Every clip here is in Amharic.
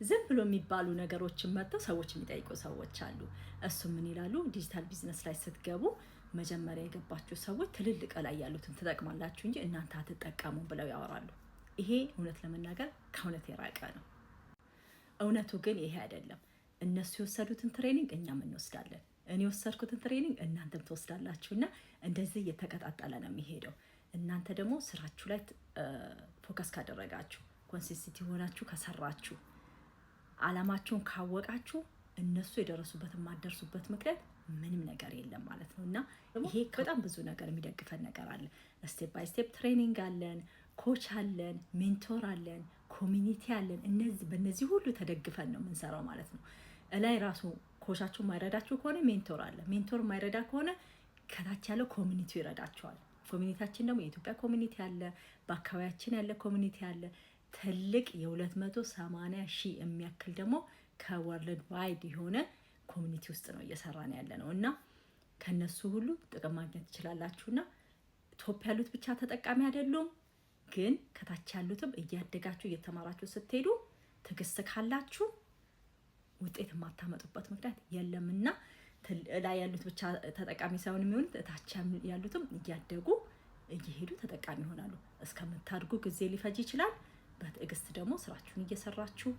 ዝም ብሎ የሚባሉ ነገሮችን መጥተው ሰዎች የሚጠይቁ ሰዎች አሉ። እሱ ምን ይላሉ? ዲጂታል ቢዝነስ ላይ ስትገቡ መጀመሪያ የገባችሁ ሰዎች ትልልቅ ላይ ያሉትን ትጠቅማላችሁ እንጂ እናንተ አትጠቀሙ ብለው ያወራሉ። ይሄ እውነት ለመናገር ከእውነት የራቀ ነው። እውነቱ ግን ይሄ አይደለም። እነሱ የወሰዱትን ትሬኒንግ እኛም እንወስዳለን። እኔ የወሰድኩትን ትሬኒንግ እናንተም ትወስዳላችሁ እና እንደዚህ እየተቀጣጠለ ነው የሚሄደው። እናንተ ደግሞ ስራችሁ ላይ ፎከስ ካደረጋችሁ፣ ኮንሲስቲንት ሆናችሁ ከሰራችሁ፣ አላማችሁን ካወቃችሁ እነሱ የደረሱበት የማደርሱበት ምክንያት ምንም ነገር የለም ማለት ነው። እና ይሄ በጣም ብዙ ነገር የሚደግፈን ነገር አለ። ስቴፕ ባይ ስቴፕ ትሬኒንግ አለን፣ ኮች አለን፣ ሜንቶር አለን፣ ኮሚኒቲ አለን። በእነዚህ ሁሉ ተደግፈን ነው የምንሰራው ማለት ነው። እላይ ራሱ ኮቻችሁ ማይረዳችሁ ከሆነ ሜንቶር አለ። ሜንቶር ማይረዳ ከሆነ ከታች ያለው ኮሚኒቲው ይረዳቸዋል። ኮሚኒቲያችን ደግሞ የኢትዮጵያ ኮሚኒቲ አለ፣ በአካባቢያችን ያለ ኮሚኒቲ አለ። ትልቅ የ280 ሺህ የሚያክል ደግሞ ከወርልድ ዋይድ የሆነ ኮሚኒቲ ውስጥ ነው እየሰራን ያለ ነው እና ከነሱ ሁሉ ጥቅም ማግኘት ትችላላችሁና ቶፕ ያሉት ብቻ ተጠቃሚ አይደሉም፣ ግን ከታች ያሉትም እያደጋችሁ እየተማራችሁ ስትሄዱ ትዕግስት ካላችሁ ውጤት የማታመጡበት ምክንያት የለምና ላይ ያሉት ብቻ ተጠቃሚ ሳይሆን የሚሆኑት ታች ያሉትም እያደጉ እየሄዱ ተጠቃሚ ይሆናሉ። እስከምታድጉ ጊዜ ሊፈጅ ይችላል። በትዕግስት ደግሞ ስራችሁን እየሰራችሁ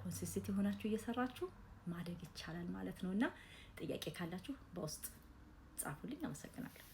ኮንሲስቴንት ሆናችሁ እየሰራችሁ ማደግ ይቻላል ማለት ነው እና ጥያቄ ካላችሁ በውስጥ ጻፉልኝ። አመሰግናለሁ።